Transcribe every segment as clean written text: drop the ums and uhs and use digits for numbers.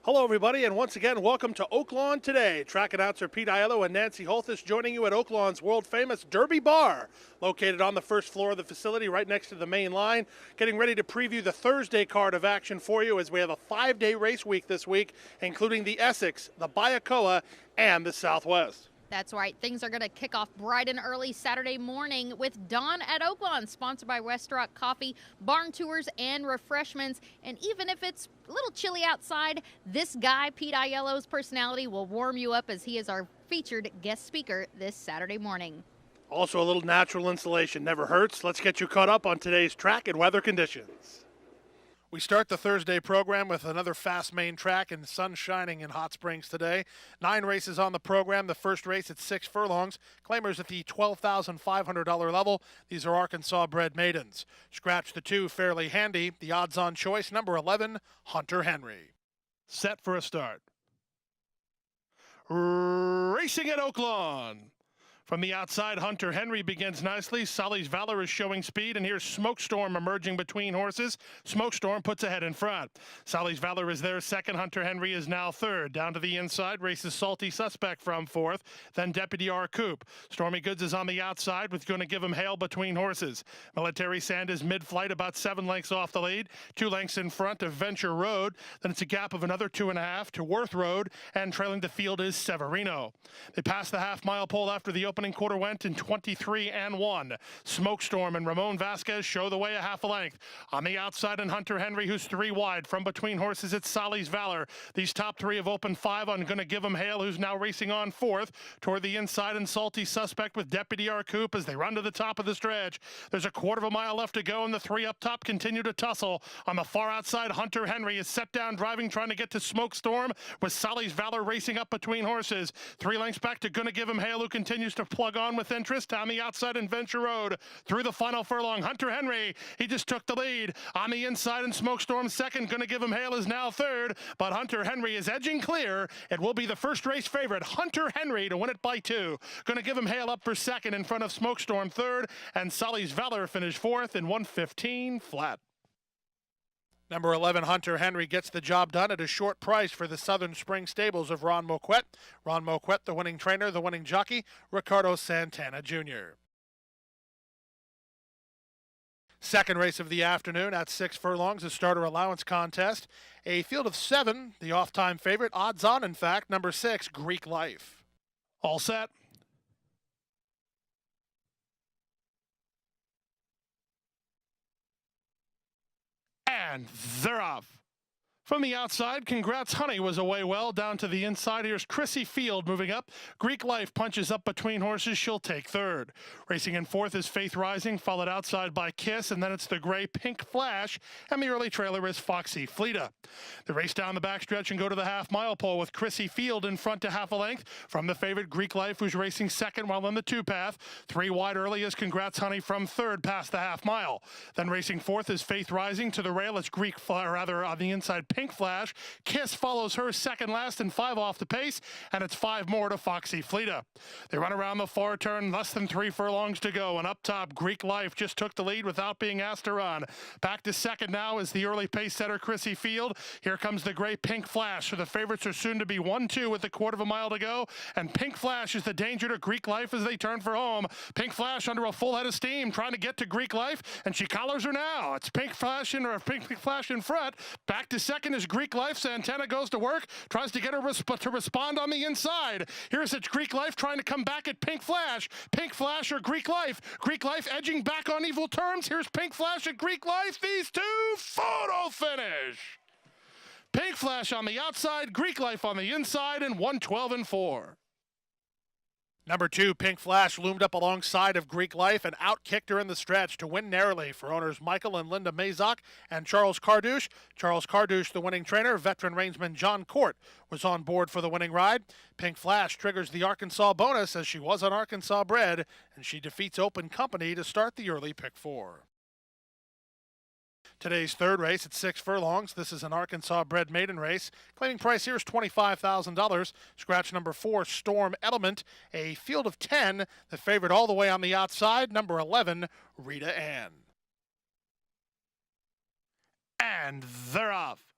Hello, everybody, and once again, welcome to Oaklawn Today. Track announcer Pete Aiello and Nancy Holthus joining you at Oaklawn's world-famous Derby Bar, located on the first floor of the facility right next to the main line. Getting ready to preview the Thursday card of action for you as we have a 5-day race week this week, including the Essex, the Bayakoa, and the Southwest. That's right. Things are going to kick off bright and early Saturday morning with Dawn at Oaklawn, sponsored by West Rock Coffee, barn tours, and refreshments. And even if it's a little chilly outside, this guy, Pete Aiello's personality, will warm you up as he is our featured guest speaker this Saturday morning. Also, a little natural insulation never hurts. Let's get you caught up on today's track and weather conditions. We start the Thursday program with another fast main track and sun shining in Hot Springs today. 9 races on the program. The first race at 6 furlongs. Claimers at the $12,500 level. These are Arkansas-bred maidens. Scratch the 2 fairly handy. The odds-on choice, number 11, Hunter Henry. Set for a start. Racing at Oaklawn. From the outside, Hunter Henry begins nicely. Sully's Valor is showing speed, and here's Smokestorm emerging between horses. Smokestorm puts ahead in front. Sully's Valor is there second. Hunter Henry is now third. Down to the inside, races Salty Suspect from fourth. Then Deputy R. Coop. Stormy Goods is on the outside with Gonna Give Him Hail between horses. Military Sand is mid-flight, about 7 lengths off the lead. 2 lengths in front of Venture Road. Then it's a gap of another 2.5 to Worth Road, and trailing the field is Severino. They pass the half-mile pole after the opening quarter went in 23-1. Smokestorm and Ramon Vasquez show the way a half a length. On the outside, and Hunter Henry, who's 3 wide. From between horses, it's Sally's Valor. These top 3 have opened 5 on Gonna Give 'Em Hail, who's now racing on fourth. Toward the inside, and Salty Suspect with Deputy R. Coop as they run to the top of the stretch. There's a quarter of a mile left to go, and the 3 up top continue to tussle. On the far outside, Hunter Henry is set down driving, trying to get to Smokestorm, with Sally's Valor racing up between horses. 3 lengths back to Gonna Give 'Em Hail, who continues to plug on with interest. On the outside in Venture Road, through the final furlong, Hunter Henry, he just took the lead. On the inside, and Smokestorm second. Gonna Give Him Hail is now third, but Hunter Henry is edging clear. It will be the first race favorite, Hunter Henry, to win it by 2. Gonna Give Him Hail up for second in front of Smokestorm third, and Sully's Valor finished fourth in 1:15 flat. Number 11, Hunter Henry, gets the job done at a short price for the Southern Spring Stables of Ron Moquette. Ron Moquette, the winning trainer, the winning jockey, Ricardo Santana Jr. Second race of the afternoon at 6 furlongs, a starter allowance contest. A field of 7, the off-time favorite, odds on, in fact, number 6, Greek Life. All set. And they're off. From the outside, Congrats Honey was away well. Down to the inside, here's Chrissy Field moving up. Greek Life punches up between horses. She'll take third. Racing in fourth is Faith Rising, followed outside by Kiss, and then it's the gray Pink Flash, and the early trailer is Foxy Fleeta. The race down the backstretch and go to the half-mile pole with Chrissy Field in front to half a length from the favorite Greek Life, who's racing second while in the 2-path. 3 wide early is Congrats Honey from third past the half-mile. Then racing fourth is Faith Rising. To the rail, it's Greek Flash, rather on the inside, Pink Flash. Kiss follows her second last and 5 off the pace, and it's 5 more to Foxy Fleeta. They run around the far turn, less than 3 furlongs to go, and up top, Greek Life just took the lead without being asked to run. Back to second now is the early pace setter, Chrissy Field. Here comes the gray Pink Flash, so the favorites are soon to be 1-2 with a quarter of a mile to go, and Pink Flash is the danger to Greek Life as they turn for home. Pink Flash under a full head of steam, trying to get to Greek Life, and she collars her now. It's Pink Flash in front. Back to second is Greek Life. Santana goes to work, tries to get her to respond on the inside. Here's it's Greek Life trying to come back at Pink Flash. Pink Flash or Greek Life. Greek Life edging back on equal terms. Here's Pink Flash at Greek Life. These 2 photo finish. Pink Flash on the outside, Greek Life on the inside, and 1:12-4. Number 2, Pink Flash, loomed up alongside of Greek Life and outkicked her in the stretch to win narrowly for owners Michael and Linda Mazok and Charles Cardouche. Charles Cardouche, the winning trainer. Veteran reinsman John Court was on board for the winning ride. Pink Flash triggers the Arkansas bonus as she was an Arkansas bred, and she defeats Open Company to start the early pick 4. Today's third race at 6 furlongs. This is an Arkansas-bred maiden race. Claiming price here is $25,000. Scratch number 4, Storm Element. A field of 10. The favorite all the way on the outside, number 11, Rita Ann. And they're off.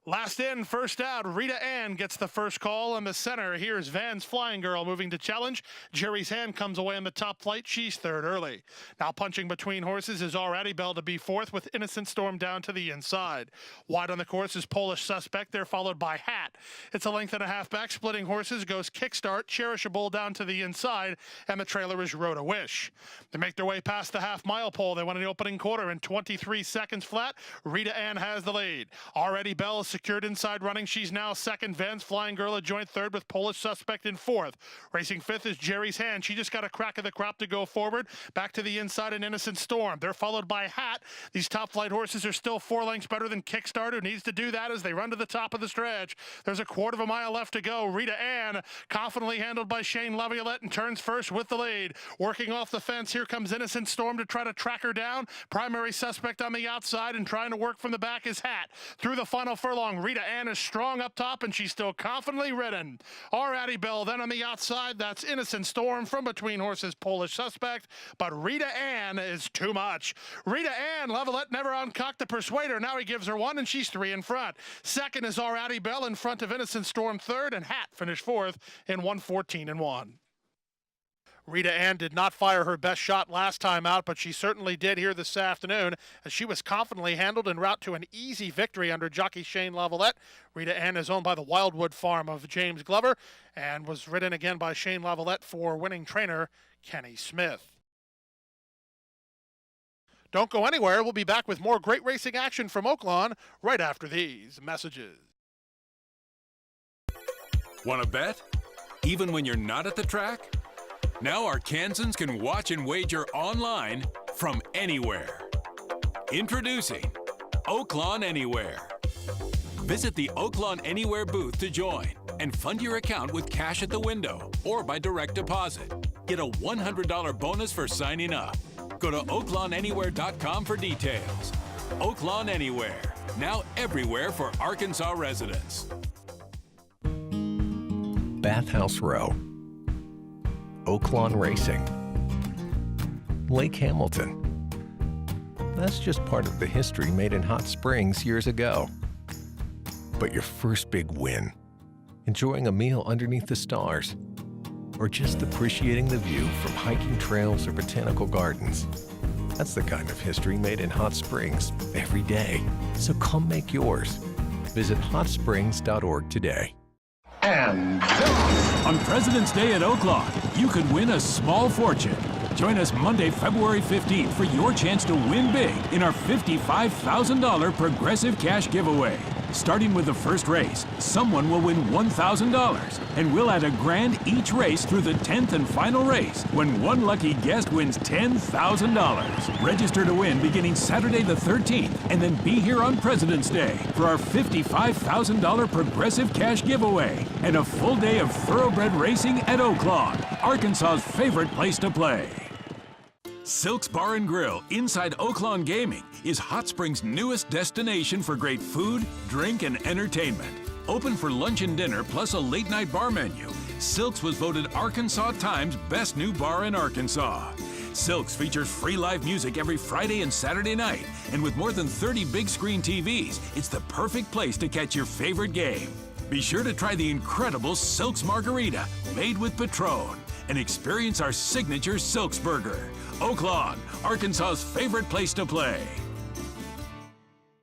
Last in, first out, Rita Ann gets the first call in the center. Here's Van's Flying Girl moving to challenge. Jerry's Hand comes away in the top flight. She's third early. Now punching between horses is Already Bell to be fourth with Innocent Storm down to the inside. Wide on the course is Polish Suspect. They're followed by Hat. It's a length and a half back. Splitting horses goes Kickstart, Cherishable down to the inside, and the trailer is Rhoda Wish. They make their way past the half-mile pole. They won in the opening quarter in 23 seconds flat. Rita Ann has the lead. Already Bell is secured inside running. She's now second. Van's Flying Girl a joint third with Polish Suspect in fourth. Racing fifth is Jerry's Hand. She just got a crack of the crop to go forward. Back to the inside in Innocent Storm. They're followed by Hat. These top flight horses are still 4 lengths better than Kickstart, who needs to do that as they run to the top of the stretch. There's a quarter of a mile left to go. Rita Ann confidently handled by Shane Laviolette and turns first with the lead. Working off the fence, here comes Innocent Storm to try to track her down. Primary Suspect on the outside and trying to work from the back is Hat. Through the final furlong, Rita Ann is strong up top and she's still confidently ridden. Already Bell then on the outside, that's Innocent Storm from between horses, Polish Suspect, but Rita Ann is too much. Rita Ann, Laviolette never uncocked the Persuader. Now he gives her one and she's 3 in front. Second is Already Bell in front of Innocent Storm third, and Hat finished fourth in 1:14.1. Rita Ann did not fire her best shot last time out, but she certainly did here this afternoon as she was confidently handled en route to an easy victory under jockey Shane Laviolette. Rita Ann is owned by the Wildwood Farm of James Glover and was ridden again by Shane Laviolette for winning trainer Kenny Smith. Don't go anywhere. We'll be back with more great racing action from Oaklawn right after these messages. Want to bet? Even when you're not at the track? Now Arkansans can watch and wager online from anywhere. Introducing Oaklawn Anywhere. Visit the Oaklawn Anywhere booth to join and fund your account with cash at the window or by direct deposit. Get a $100 bonus for signing up. Go to oaklawnanywhere.com for details. Oaklawn Anywhere, now everywhere for Arkansas residents. Bathhouse Row, Oaklawn Racing, Lake Hamilton. That's just part of the history made in Hot Springs years ago. But your first big win, enjoying a meal underneath the stars, or just appreciating the view from hiking trails or botanical gardens. That's the kind of history made in Hot Springs every day. So come make yours. Visit hotsprings.org today. On President's Day at Oaklawn, you could win a small fortune. Join us Monday, February 15th for your chance to win big in our $55,000 Progressive Cash giveaway. Starting with the first race, someone will win $1,000, and we'll add $1,000 each race through the 10th and final race when one lucky guest wins $10,000. Register to win beginning Saturday the 13th, and then be here on President's Day for our $55,000 Progressive Cash giveaway and a full day of thoroughbred racing at Oaklawn, Arkansas's favorite place to play. Silk's Bar and Grill inside Oaklawn Gaming is Hot Springs' newest destination for great food, drink, and entertainment. Open for lunch and dinner plus a late-night bar menu, Silk's was voted Arkansas Times Best New Bar in Arkansas. Silk's features free live music every Friday and Saturday night, and with more than 30 big-screen TVs, it's the perfect place to catch your favorite game. Be sure to try the incredible Silk's Margarita, made with Patron, and experience our signature Silk's Burger. Oaklawn, Arkansas's favorite place to play.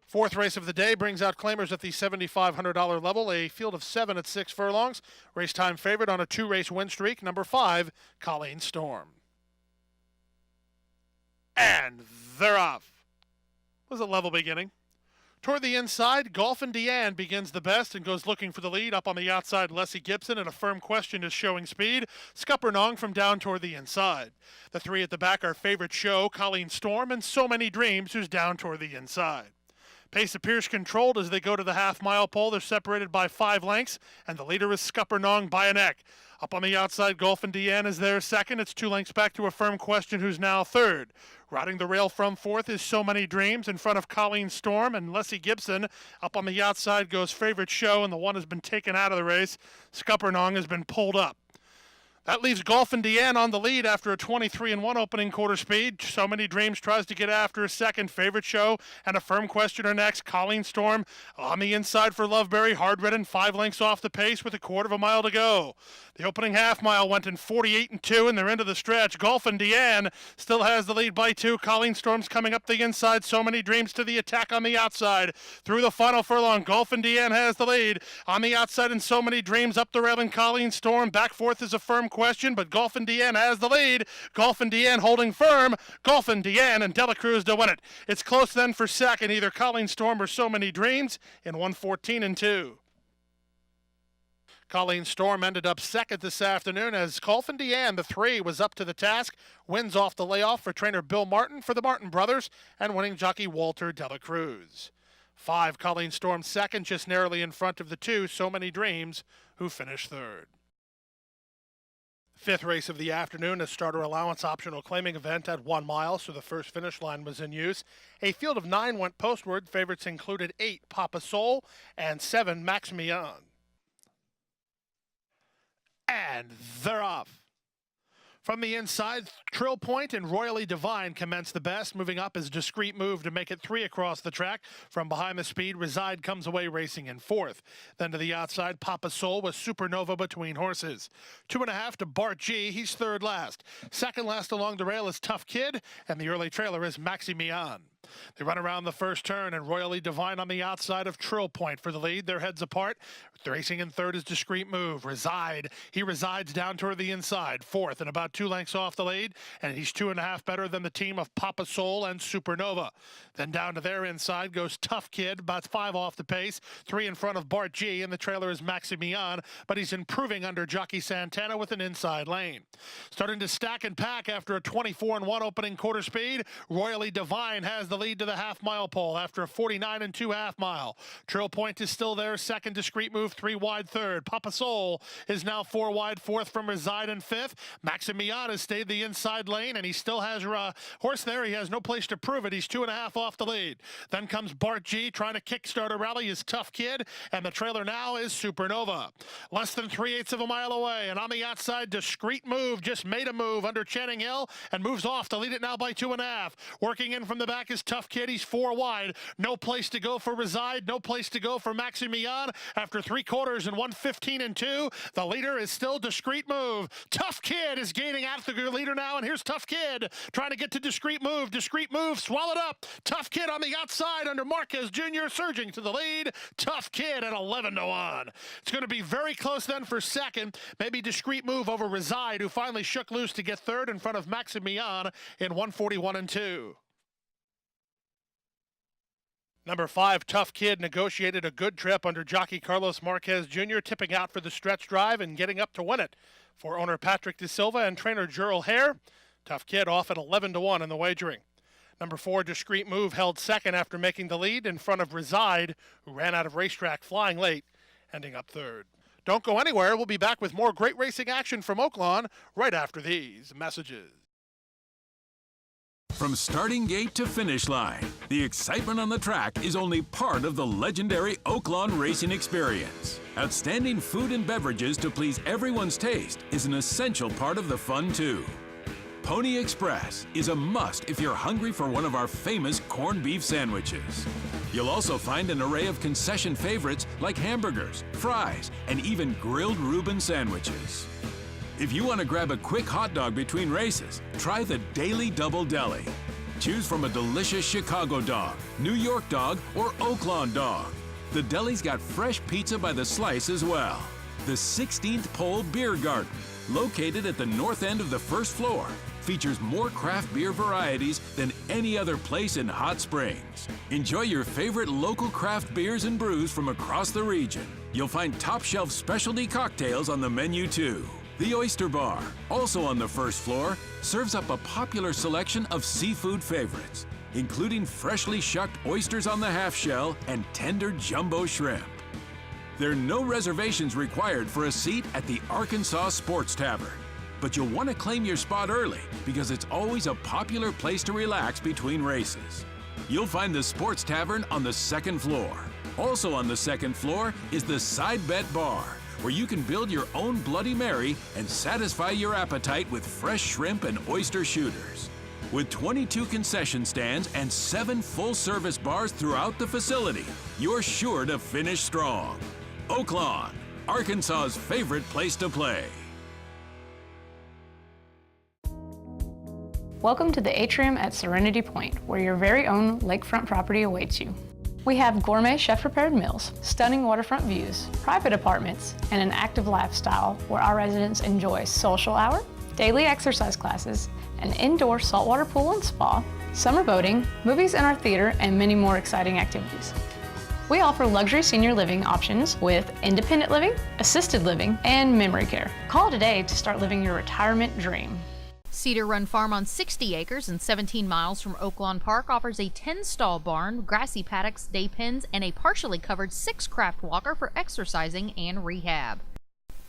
Fourth race of the day brings out claimers at the $7,500 level. A field of 7 at 6 furlongs. Race time favorite on a 2-race win streak. Number 5, Colleen Storm. And they're off. It was a level beginning. Toward the inside, Golfin' Deanne begins the best and goes looking for the lead. Up on the outside, Leslie Gibson, and a firm question is showing speed. Scuppernong from down toward the inside. The 3 at the back are Favorite Show, Colleen Storm, and So Many Dreams, who's down toward the inside. Pace appears controlled as they go to the half-mile pole. They're separated by 5 lengths, and the leader is Scuppernong by a neck. Up on the outside, Golfin' Deanne is there second. It's 2 lengths back to a firm question, who's now third. Riding the rail from fourth is So Many Dreams in front of Colleen Storm and Leslie Gibson. Up on the outside goes Favorite Show, and the one has been taken out of the race. Scuppernong has been pulled up. That leaves Golfin' Deanne on the lead after a 23-1 opening quarter speed. So Many Dreams tries to get after a second. Favorite Show and a firm questioner next. Colleen Storm on the inside for Loveberry. Hard ridden, 5 lengths off the pace with a quarter of a mile to go. The opening half mile went in 48-2, and they're into the stretch. Golfin' Deanne still has the lead by 2. Colleen Storm's coming up the inside. So Many Dreams to the attack on the outside. Through the final furlong, Golfin' Deanne has the lead. On the outside, and So Many Dreams up the rail, and Colleen Storm. Back forth is a firm question, but Golfin' Deanne has the lead. Golfin' Deanne holding firm. Golfin' Deanne and Dela Cruz to win it. It's close then for second, either Colleen Storm or So Many Dreams in 1:14-2. Colleen Storm ended up second this afternoon as Golfin' Deanne, the 3, was up to the task. Wins off the layoff for trainer Bill Martin for the Martin brothers and winning jockey Walter Dela Cruz. 5, Colleen Storm second, just narrowly in front of the 2, So Many Dreams, who finished third. 5th race of the afternoon, a starter allowance optional claiming event at 1 mile, so the first finish line was in use. A field of 9 went postward. Favorites included 8, Papa Soul, and 7, Maximian. And they're off. From the inside, Trill Point and Royally Divine commence the best. Moving up is Discreet Move to make it 3 across the track. From behind the speed, Reside comes away racing in 4th. Then to the outside, Papa Soul with Supernova between horses. 2.5 to Bart G. He's 3rd last. 2nd last along the rail is Tough Kid, and the early trailer is Maximian. They run around the first turn, and Royally Divine on the outside of Trill Point for the lead. Their heads apart. Racing in 3rd is Discreet Move. Reside. He resides down toward the inside. 4th and about 2 lengths off the lead, and he's 2.5 better than the team of Papa Soul and Supernova. Then down to their inside goes Tough Kid, about 5 off the pace. 3 in front of Bart G, and the trailer is Maximian, but he's improving under Jockey Santana with an inside lane. Starting to stack and pack after a 24-1 opening quarter speed, Royally Divine has the lead to the half-mile pole after a 49-2 half-mile. Trill Point is still there. 2nd, Discreet Move, 3 wide 3rd. Papa Soul is now 4 wide 4th from Reside in 5th. Maximian has stayed the inside lane, and he still has a horse there. He has no place to prove it. He's 2.5 off the lead. Then comes Bart G trying to kickstart a rally is Tough Kid, and the trailer now is Supernova. Less than 3/8 of a mile away, and on the outside, Discreet Move just made a move under Channing Hill and moves off to lead it now by 2.5. Working in from the back is Tough Kid. He's 4 wide. No place to go for Reside. No place to go for Maximian. After 3/4 and 1:15-2, the leader is still Discreet Move. Tough Kid is gaining out the leader now, and here's Tough Kid trying to get to Discreet Move. Discreet Move swallowed up. Tough Kid on the outside under Marquez Jr. surging to the lead. Tough Kid at 11-1. It's going to be very close then for 2nd. Maybe Discreet Move over Reside, who finally shook loose to get 3rd in front of Maximian in 1:41-2. Number 5, Tough Kid, negotiated a good trip under jockey Carlos Marquez Jr., tipping out for the stretch drive and getting up to win it. For owner Patrick De Silva and trainer Gerald Hare, Tough Kid off at 11-1 in the wagering. Number 4, Discreet Move, held 2nd after making the lead in front of Reside, who ran out of racetrack flying late, ending up 3rd. Don't go anywhere. We'll be back with more great racing action from Oaklawn right after these messages. From starting gate to finish line, the excitement on the track is only part of the legendary Oaklawn racing experience. Outstanding food and beverages to please everyone's taste is an essential part of the fun too. Pony Express is a must if you're hungry for one of our famous corned beef sandwiches. You'll also find an array of concession favorites like hamburgers, fries, and even grilled Reuben sandwiches. If you want to grab a quick hot dog between races, try the Daily Double Deli. Choose from a delicious Chicago dog, New York dog, or Oaklawn dog. The deli's got fresh pizza by the slice as well. The 16th Pole Beer Garden, located at the north end of the first floor, features more craft beer varieties than any other place in Hot Springs. Enjoy your favorite local craft beers and brews from across the region. You'll find top-shelf specialty cocktails on the menu too. The Oyster Bar, also on the first floor, serves up a popular selection of seafood favorites, including freshly shucked oysters on the half shell and tender jumbo shrimp. There are no reservations required for a seat at the Arkansas Sports Tavern, but you'll want to claim your spot early because it's always a popular place to relax between races. You'll find the Sports Tavern on the 2nd floor. Also on the 2nd floor is the Side Bet Bar, where you can build your own Bloody Mary and satisfy your appetite with fresh shrimp and oyster shooters. With 22 concession stands and 7 full-service bars throughout the facility, you're sure to finish strong. Oaklawn, Arkansas's favorite place to play. Welcome to the atrium at Serenity Point, where your very own lakefront property awaits you. We have gourmet chef-prepared meals, stunning waterfront views, private apartments, and an active lifestyle where our residents enjoy social hour, daily exercise classes, an indoor saltwater pool and spa, summer boating, movies in our theater, and many more exciting activities. We offer luxury senior living options with independent living, assisted living, and memory care. Call today to start living your retirement dream. Cedar Run Farm on 60 acres and 17 miles from Oaklawn Park offers a 10-stall barn, grassy paddocks, day pens, and a partially covered 6-craft walker for exercising and rehab.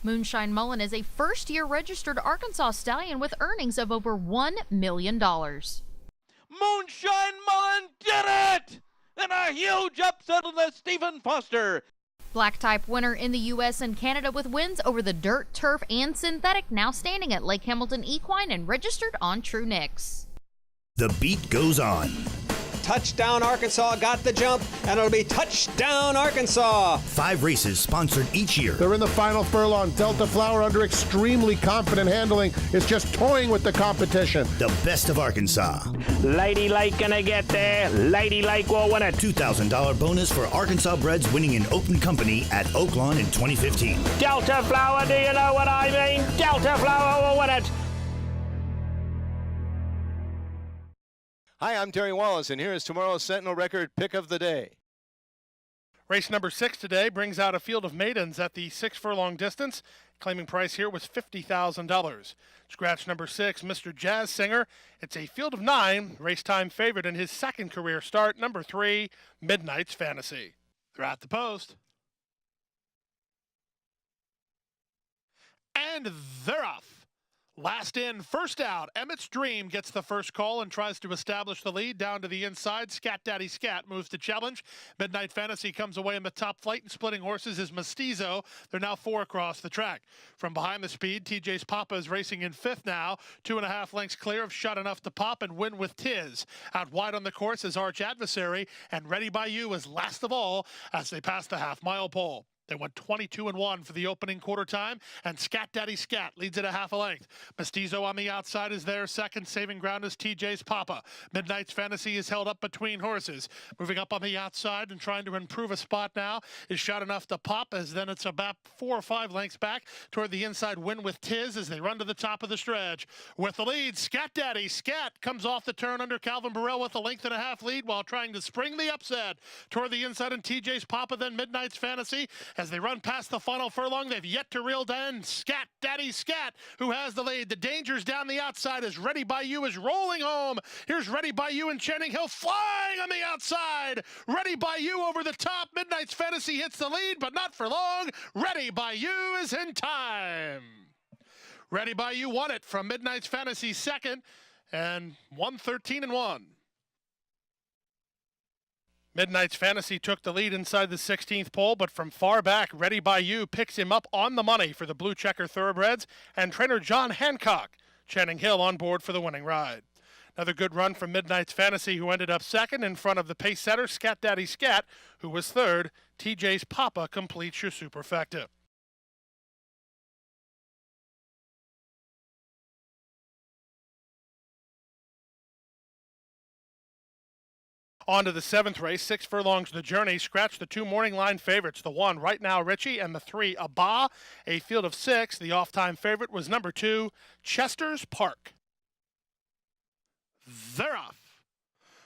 Moonshine Mullen is a first-year registered Arkansas stallion with earnings of over $1 million. Moonshine Mullen did it! And a huge upset of the Stephen Foster. Black type winner in the U.S. and Canada with wins over the dirt, turf, and synthetic, now standing at Lake Hamilton Equine and registered on True Nicks. The beat goes on. Touchdown Arkansas got the jump, and it'll be Touchdown Arkansas. 5 races sponsored each year. They're in the final furlong. Delta Flower, under extremely confident handling, is just toying with the competition. The best of Arkansas. Lady Lake gonna get there. Lady Lake will win it. $2,000 bonus for Arkansas breds winning in open company at Oaklawn in 2015. Delta Flower, do you know what I mean? Delta Flower will win it. Hi, I'm Terry Wallace, and here is tomorrow's Sentinel Record pick of the day. Race number 6 today brings out a field of maidens at the 6-furlong distance. Claiming price here was $50,000. Scratch number 6, Mr. Jazz Singer. It's a field of 9, race time favorite in his second career start. Number 3, Midnight's Fantasy. They're at the post. And they're off. Last in, first out. Emmett's Dream gets the first call and tries to establish the lead down to the inside. Scat Daddy Scat moves to challenge. Midnight Fantasy comes away in the top flight, and splitting horses is Mestizo. They're now 4 across the track. From behind the speed, TJ's Papa is racing in 5th now. 2.5 lengths clear of Shot Enough to Pop and Win with Tiz. Out wide on the course is Arch Adversary, and Ready by You is last of all as they pass the half-mile pole. They went 22-1 for the opening quarter time, and Scat Daddy Scat leads it a half a length. Mestizo on the outside is there. Second, saving ground is TJ's Papa. Midnight's Fantasy is held up between horses. Moving up on the outside and trying to improve a spot now is Shot Enough to Pop, as then it's about 4 or 5 lengths back toward the inside. Win with Tiz as they run to the top of the stretch. With the lead, Scat Daddy Scat comes off the turn under Calvin Burrell with a 1.5 length lead while trying to spring the upset toward the inside, and TJ's Papa, then Midnight's Fantasy. As they run past the final furlong, they've yet to reel in Scat Daddy Scat, who has the lead. The danger's down the outside as Ready by You is rolling home. Here's Ready by You and Channing Hill flying on the outside. Ready by You over the top. Midnight's Fantasy hits the lead, but not for long. Ready by You is in time. Ready by You won it from Midnight's Fantasy second and won 13-1. Midnight's Fantasy took the lead inside the 16th pole, but from far back, Ready by You picks him up on the money for the Blue Checker Thoroughbreds, and trainer John Hancock, Channing Hill on board for the winning ride. Another good run from Midnight's Fantasy, who ended up second in front of the pace setter, Scat Daddy Scat, who was third. TJ's Papa completes your superfecta. On to the 7th race, 6 furlongs the journey. Scratch the 2 morning line favorites. The 1, Right Now Richie, and the 3, Abba. A field of 6. The off-time favorite was number 2, Chester's Park. They're off.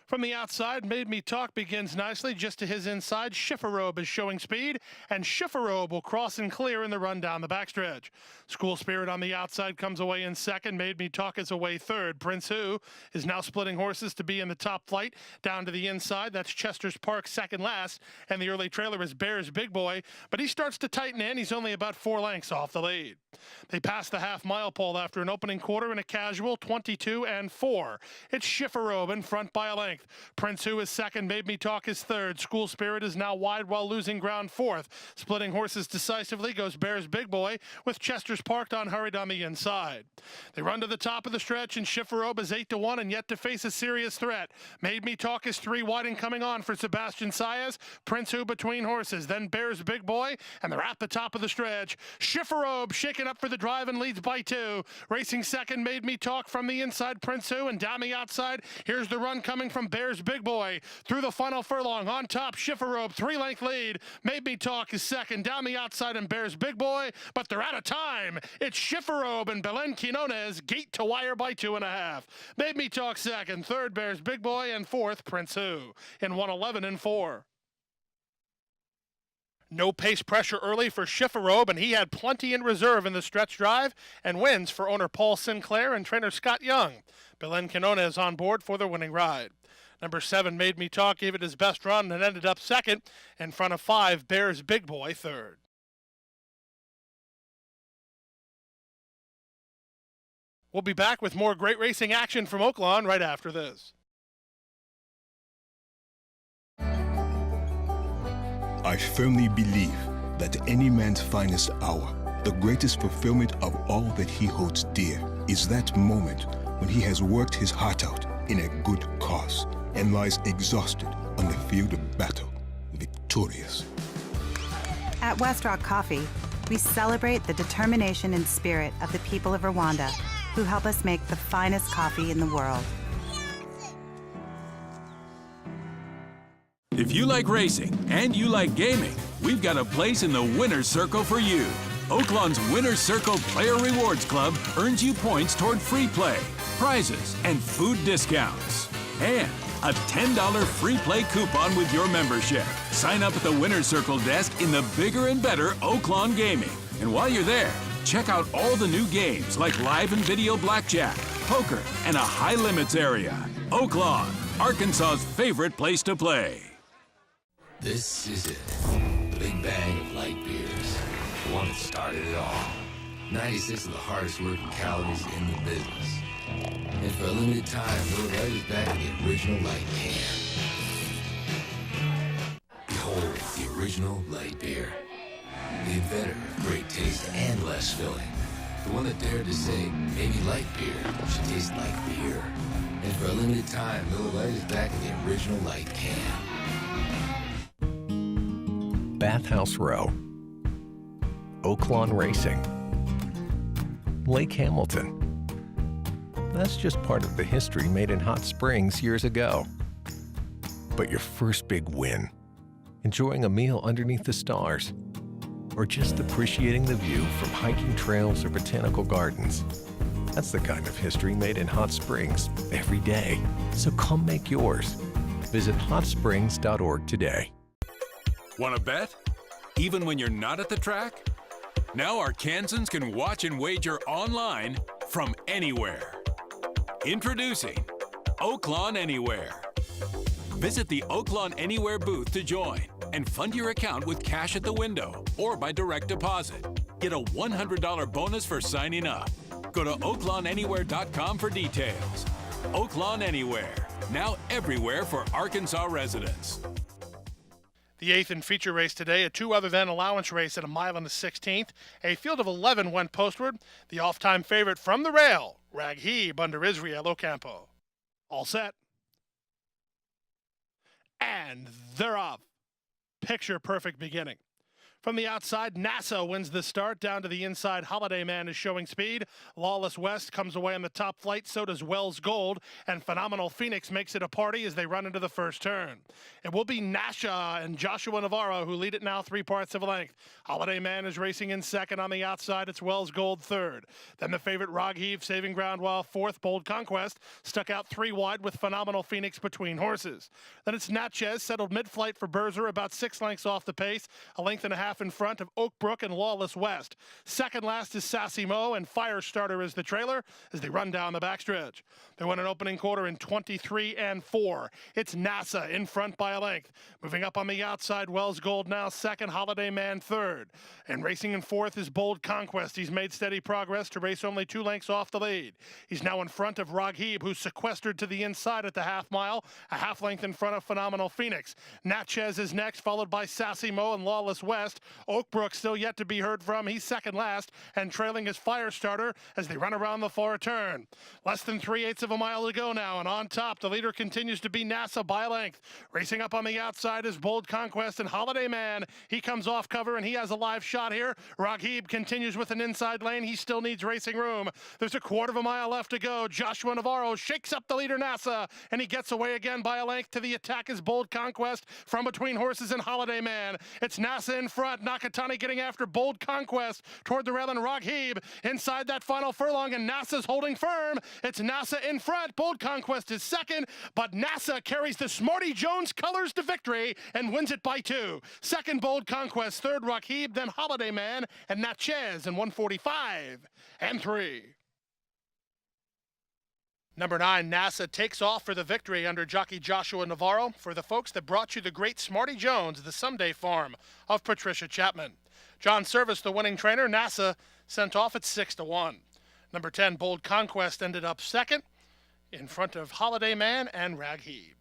From the outside, Made Me Talk begins nicely. Just to his inside, Schifferobe is showing speed, and Schifferobe will cross and clear in the run down the backstretch. School Spirit on the outside comes away in second. Made Me Talk is away third. Prince Who is now splitting horses to be in the top flight. Down to the inside, that's Chester's Park second last, and the early trailer is Bear's Big Boy, but he starts to tighten in. He's only about 4 lengths off the lead. They pass the half-mile pole after an opening quarter in a casual 22-4. It's Schifferobe in front by a length. length. Prince Who is second, Made Me Talk is third. School Spirit is now wide while losing ground fourth. Splitting horses decisively goes Bears Big Boy, with Chester's Parked On hurried on the inside. They run to the top of the stretch, and Schifferobe is 8-1 and yet to face a serious threat. Made Me Talk is 3 wide and coming on for Sebastian Saez. Prince Who between horses, then Bears Big Boy, and they're at the top of the stretch. Schifferobe shaken up for the drive and leads by 2. Racing second, Made Me Talk from the inside, Prince Who, and down the outside, here's the run coming from Bears Big Boy. Through the final furlong, on top, Schifferobe, 3-length lead. Made Me Talk is second, down the outside, and Bears Big Boy, but they're out of time. It's Schifferobe and Belen Quinones, gate to wire by 2.5. Made Me Talk second, third, Bears Big Boy, and fourth, Prince Who, in 111 and 4. No pace pressure early for Schifferobe, and he had plenty in reserve in the stretch drive, and wins for owner Paul Sinclair and trainer Scott Young. Belen Quinones on board for the winning ride. Number 7, Made Me Talk, gave it his best run and ended up second, in front of 5, Bears Big Boy, third. We'll be back with more great racing action from Oaklawn right after this. I firmly believe that any man's finest hour, the greatest fulfillment of all that he holds dear, is that moment when he has worked his heart out in a good cause and lies exhausted on the field of battle, victorious. At Westrock Coffee, we celebrate the determination and spirit of the people of Rwanda, who help us make the finest coffee in the world. If you like racing and you like gaming, we've got a place in the Winner's Circle for you. Oaklawn's Winner's Circle Player Rewards Club earns you points toward free play, prizes, and food discounts. And a $10 free play coupon with your membership. Sign up at the Winner's Circle desk in the bigger and better Oaklawn Gaming. And while you're there, check out all the new games like live and video blackjack, poker, and a high limits area. Oaklawn, Arkansas's favorite place to play. This is it. The big bag of light beers. The one that started it all. 96 of the hardest working calories in the business. And for a limited time, Miller Lite is back in the original light can. Behold, the original light beer. The inventor of great taste and less filling. The one that dared to say, maybe light beer should taste like beer. And for a limited time, Miller Lite is back in the original light can. Bathhouse Row, Oaklawn Racing, Lake Hamilton. That's just part of the history made in Hot Springs years ago. But your first big win, enjoying a meal underneath the stars, or just appreciating the view from hiking trails or botanical gardens, that's the kind of history made in Hot Springs every day. So come make yours. Visit hotsprings.org today. Want to bet? Even when you're not at the track? Now Arkansans can watch and wager online from anywhere. Introducing Oaklawn Anywhere. Visit the Oaklawn Anywhere booth to join and fund your account with cash at the window or by direct deposit. Get a $100 bonus for signing up. Go to oaklawnanywhere.com for details. Oaklawn Anywhere, now everywhere for Arkansas residents. The 8th and feature race today, a 2 other than allowance race at a mile on the 16th. A field of 11 went postward. The off-time favorite from the rail, Raghib under Israel Ocampo. All set. And they're off. Picture perfect beginning. From the outside, NASA wins the start. Down to the inside, Holiday Man is showing speed. Lawless West comes away on the top flight. So does Wells Gold. And Phenomenal Phoenix makes it a party as they run into the first turn. It will be Nasha and Joshua Navarro who lead it now 3 parts of a length. Holiday Man is racing in second. On the outside, it's Wells Gold third. Then the favorite Raghib saving ground while fourth. Bold Conquest stuck out 3 wide with Phenomenal Phoenix between horses. Then it's Natchez settled mid-flight for Berzer about 6 lengths off the pace. A length and a half half in front of Oakbrook and Lawless West. Second last is Sassy Mo, and Firestarter is the trailer as they run down the backstretch. They won an opening quarter in 23-4. It's NASA in front by a length. Moving up on the outside, Wells Gold now second, Holiday Man third. And racing in fourth is Bold Conquest. He's made steady progress to race only 2 lengths off the lead. He's now in front of Raghib, who's sequestered to the inside at the half mile, a half length in front of Phenomenal Phoenix. Natchez is next, followed by Sassy Mo and Lawless West. Oakbrook still yet to be heard from. He's second last, and trailing is Firestarter as they run around the far turn. Less than 3/8 of a mile to go now, and on top, the leader continues to be NASA by a length. Racing up on the outside is Bold Conquest and Holiday Man. He comes off cover, and he has a live shot here. Raghib continues with an inside lane. He still needs racing room. There's a quarter of a mile left to go. Joshua Navarro shakes up the leader, NASA, and he gets away again by a length. To the attack is Bold Conquest from between horses and Holiday Man. It's NASA in front. Nakatani getting after Bold Conquest toward the rail, and Raghib inside that final furlong, and NASA's holding firm. It's NASA in front. Bold Conquest is second, but NASA carries the Smarty Jones colors to victory and wins it by 2. Second, Bold Conquest. Third, Raghib, then Holiday Man, and Natchez in 1:45-3. Number 9, NASA takes off for the victory under jockey Joshua Navarro for the folks that brought you the great Smarty Jones, the Someday Farm of Patricia Chapman. John Service, the winning trainer. NASA sent off at 6-1. Number 10, Bold Conquest, ended up second in front of Holiday Man and Raghib.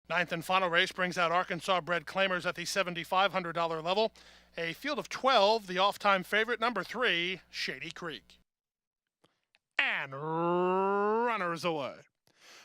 Ninth and final race brings out Arkansas bred claimers at the $7,500 level. A field of 12, the off-time favorite, number 3, Shady Creek. And runners away.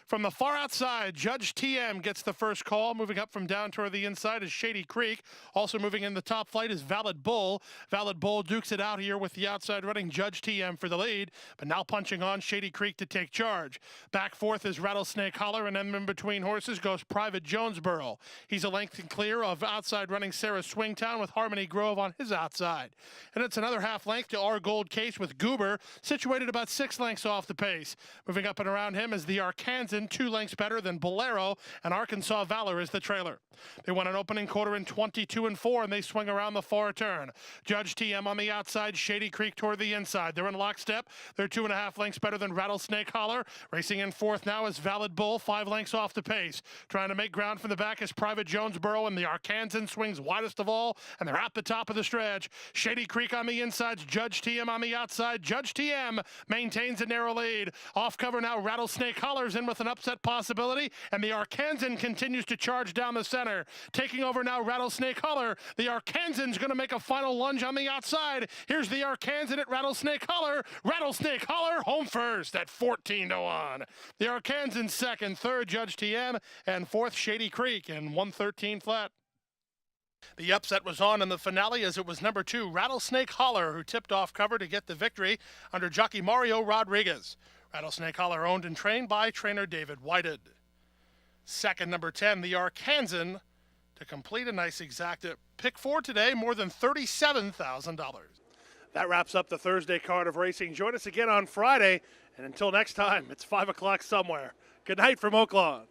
From the far outside, Judge TM gets the first call. Moving up from down toward the inside is Shady Creek. Also moving in the top flight is Valid Bull. Valid Bull dukes it out here with the outside running Judge TM for the lead, but now punching on Shady Creek to take charge. Back fourth is Rattlesnake Holler, and then in between horses goes Private Jonesboro. He's a length and clear of outside running Sarah Swingtown with Harmony Grove on his outside. And it's another half length to Our Gold Case with Goober, situated about 6 lengths off the pace. Moving up and around him is the Arkansan, 2 lengths better than Bolero, and Arkansas Valor is the trailer. They won an opening quarter in 22-4, and they swing around the far turn. Judge TM on the outside, Shady Creek toward the inside. They're in lockstep. They're 2.5 lengths better than Rattlesnake Holler. Racing in fourth now is Valid Bull, 5 lengths off the pace. Trying to make ground from the back is Private Jonesboro, and the Arkansan swings widest of all, and they're at the top of the stretch. Shady Creek on the inside, Judge TM on the outside. Judge TM maintains a narrow lead. Off cover now, Rattlesnake Holler's in with an upset possibility, and the Arkansan continues to charge down the center. Taking over now, Rattlesnake Holler. The Arkansan's going to make a final lunge on the outside. Here's the Arkansan at Rattlesnake Holler. Rattlesnake Holler home first at 14-1. The Arkansan second, third Judge TM, and fourth Shady Creek in 113 flat. The upset was on in the finale as it was number 2, Rattlesnake Holler, who tipped off cover to get the victory under jockey Mario Rodriguez. Rattlesnake Holler owned and trained by trainer David Whited. Second, number 10, the Arkansan, to complete a nice exacta. Pick 4 today, more than $37,000. That wraps up the Thursday card of racing. Join us again on Friday, and until next time, it's 5 o'clock somewhere. Good night from Oaklawn.